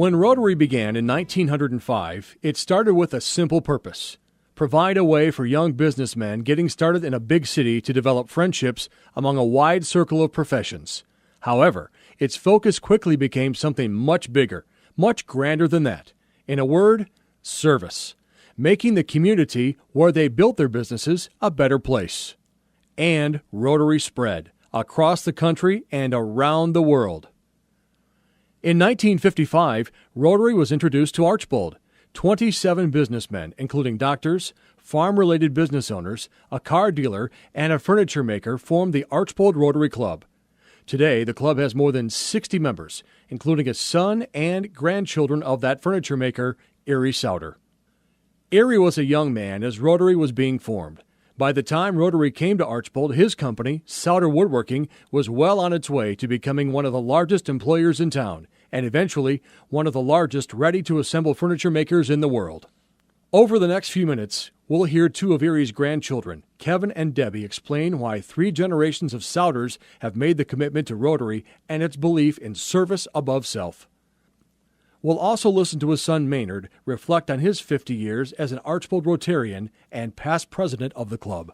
When Rotary began in 1905, it started with a simple purpose: provide a way for young businessmen getting started in a big city to develop friendships among a wide circle of professions. However, its focus quickly became something much bigger, much grander than that. In a word, service, making the community where they built their businesses a better place. And Rotary spread across the country and around the world. In 1955, Rotary was introduced to Arcbhold. 27 businessmen, including doctors, farm-related business owners, a car dealer, and a furniture maker, formed the Arcbhold Rotary Club. Today, the club has more than 60 members, including a son and grandchildren of that furniture maker, Erie Sauder. Erie was a young man as Rotary was being formed. By the time Rotary came to Arcbhold, his company, Sauder Woodworking, was well on its way to becoming one of the largest employers in town, and eventually one of the largest ready-to-assemble furniture makers in the world. Over the next few minutes, we'll hear two of Erie's grandchildren, Kevin and Debbie, explain why 3 generations of Sauders have made the commitment to Rotary and its belief in service above self. We'll also listen to his son Maynard reflect on his 50 years as an Arcbhold Rotarian and past president of the club.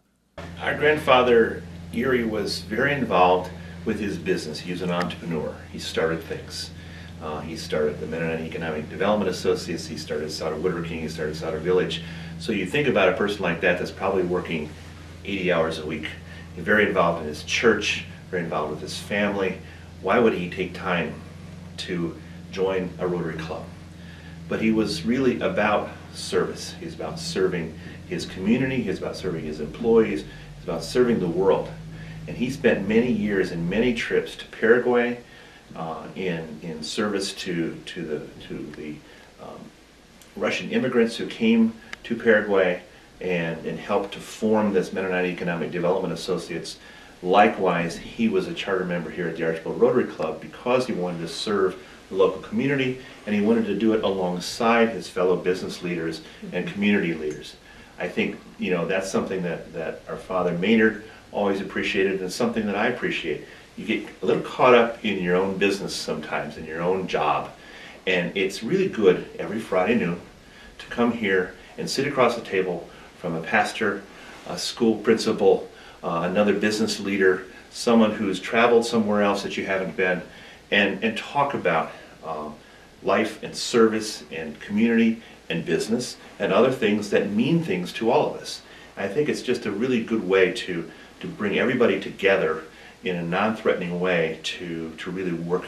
Our grandfather, Erie, was very involved with his business. He was an entrepreneur. He started things. He started the Mennonite Economic Development Associates. He started Sauder Woodworking. He started Sauder Village. So you think about a person like that that's probably working 80 hours a week. He's very involved in his church, very involved with his family. Why would he take time to join a Rotary Club? But he was really about service. He's about serving his community. He's about serving his employees. He's about serving the world. And he spent many years and many trips to Paraguay in service to the Russian immigrants who came to Paraguay and helped to form this Mennonite Economic Development Associates. Likewise, he was a charter member here at the Arcbhold Rotary Club because he wanted to serve the local community, and he wanted to do it alongside his fellow business leaders and community leaders. I think, that's something that our father Maynard always appreciated, and something that I appreciate. You get a little caught up in your own business sometimes, in your own job, and it's really good every Friday noon to come here and sit across the table from a pastor, a school principal, another business leader, someone who's traveled somewhere else that you haven't been, and talk about life and service and community and business and other things that mean things to all of us. I think it's just a really good way to bring everybody together in a non-threatening way to really work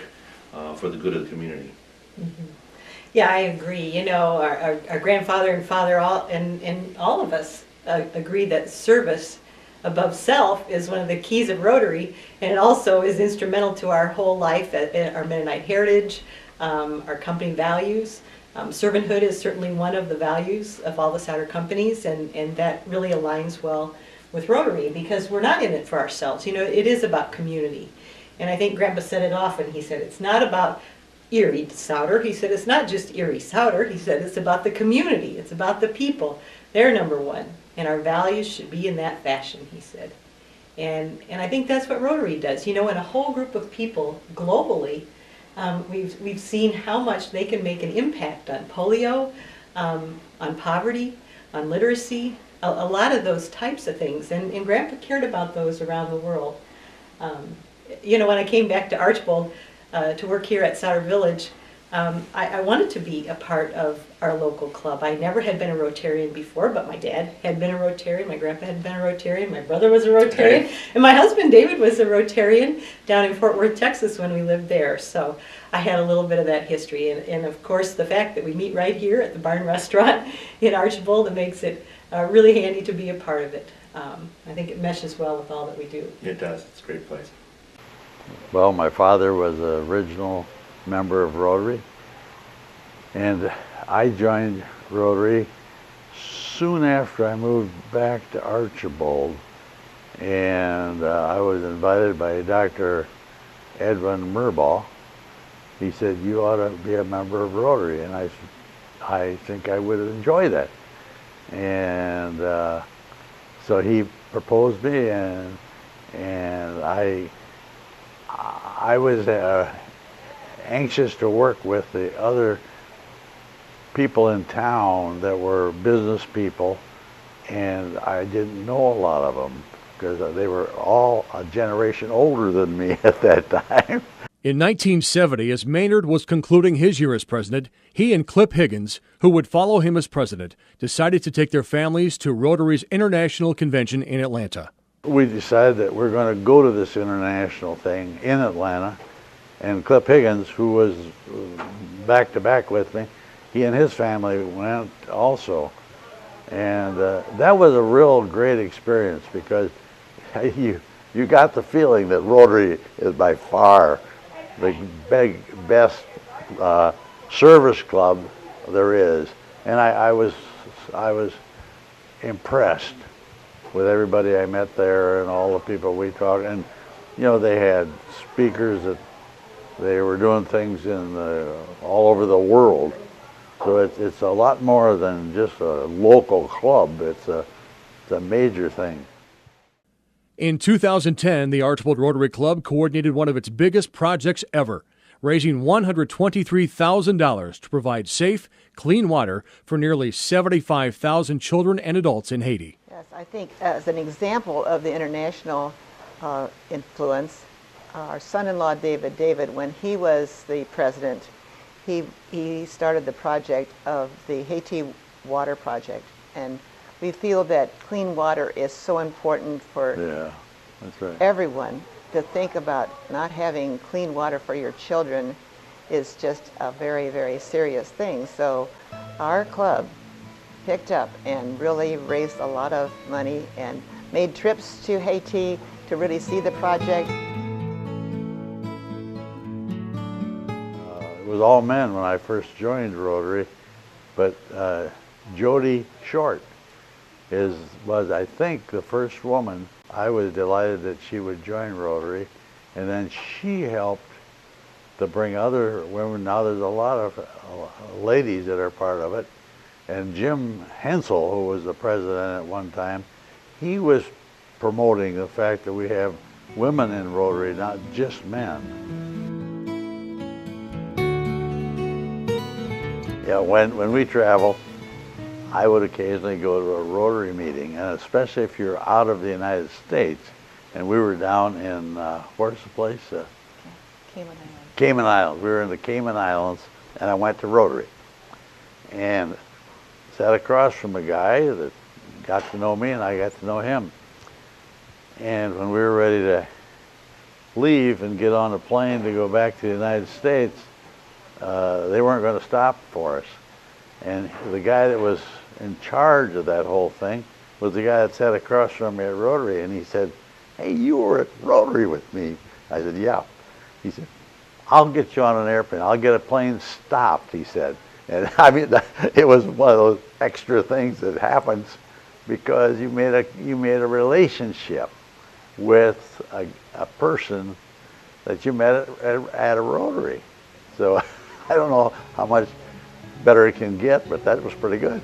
for the good of the community. Mm-hmm. Yeah, I agree. Our grandfather and father and all of us agree that service above self is one of the keys of Rotary, and it also is instrumental to our whole life, our Mennonite heritage, our company values. Servanthood is certainly one of the values of all the Sauder companies, and that really aligns well with Rotary because we're not in it for ourselves. It is about community. And I think Grandpa said it often. He said it's not about Erie Sauder. He said it's not just Erie Sauder. He said it's about the community. It's about the people. They're number one. And our values should be in that fashion, he said. And I think that's what Rotary does. In a whole group of people globally, we've seen how much they can make an impact on polio, on poverty, on literacy, a lot of those types of things. And Grandpa cared about those around the world. When I came back to Arcbhold to work here at Sauder Village, I wanted to be a part of our local club. I never had been a Rotarian before, but my dad had been a Rotarian, my grandpa had been a Rotarian, my brother was a Rotarian, and my husband David was a Rotarian down in Fort Worth, Texas when we lived there. So I had a little bit of that history. And of course, the fact that we meet right here at the Barn Restaurant in Arcbhold, it makes it really handy to be a part of it. I think it meshes well with all that we do. It does. It's a great place. Well, my father was an original member of Rotary, and I joined Rotary soon after I moved back to Arcbhold, and I was invited by Dr. Edwin Murbaugh. He said, you ought to be a member of Rotary, and I said, I think I would enjoy that. And so he proposed me, and I was anxious to work with the other people in town that were business people, and I didn't know a lot of them because they were all a generation older than me at that time. In 1970, as Maynard was concluding his year as president, he and Clip Higgins, who would follow him as president, decided to take their families to Rotary's International Convention in Atlanta. We decided that we're going to go to this international thing in Atlanta, and Clip Higgins, who was back to back with me, he and his family went also. And that was a real great experience because you got the feeling that Rotary is by far the best service club there is. And I was impressed with everybody I met there and all the people we talked. And you know, they had speakers that they were doing things in all over the world. So it's a lot more than just a local club. It's a major thing. In 2010, the Arcbhold Rotary Club coordinated one of its biggest projects ever, raising $123,000 to provide safe, clean water for nearly 75,000 children and adults in Haiti. Yes, I think as an example of the international influence, our son-in-law David, when he was the president, he started the project of the Haiti Water Project, and we feel that clean water is so important for that's right. everyone. To think about not having clean water for your children is just a very, very serious thing. So our club picked up and really raised a lot of money and made trips to Haiti to really see the project. It was all men when I first joined Rotary, but Jody Short was I think the first woman. I was delighted that she would join Rotary, and then she helped to bring other women. Now there's a lot of ladies that are part of it, and Jim Hensel, who was the president at one time, he was promoting the fact that we have women in Rotary, not just men. Yeah, when we travel, I would occasionally go to a Rotary meeting, and especially if you're out of the United States. And we were down in, where's the place? Cayman Islands. Cayman Islands. We were in the Cayman Islands, and I went to Rotary. And sat across from a guy that got to know me, and I got to know him. And when we were ready to leave and get on a plane to go back to the United States, they weren't going to stop for us. And the guy that was in charge of that whole thing was the guy that sat across from me at Rotary, and he said, "Hey, you were at Rotary with me." I said, "Yeah." He said, "I'll get you on an airplane. I'll get a plane stopped," he said. And I mean, it was one of those extra things that happens because you made a relationship with a person that you met at a Rotary. So I don't know how much better it can get, but that was pretty good.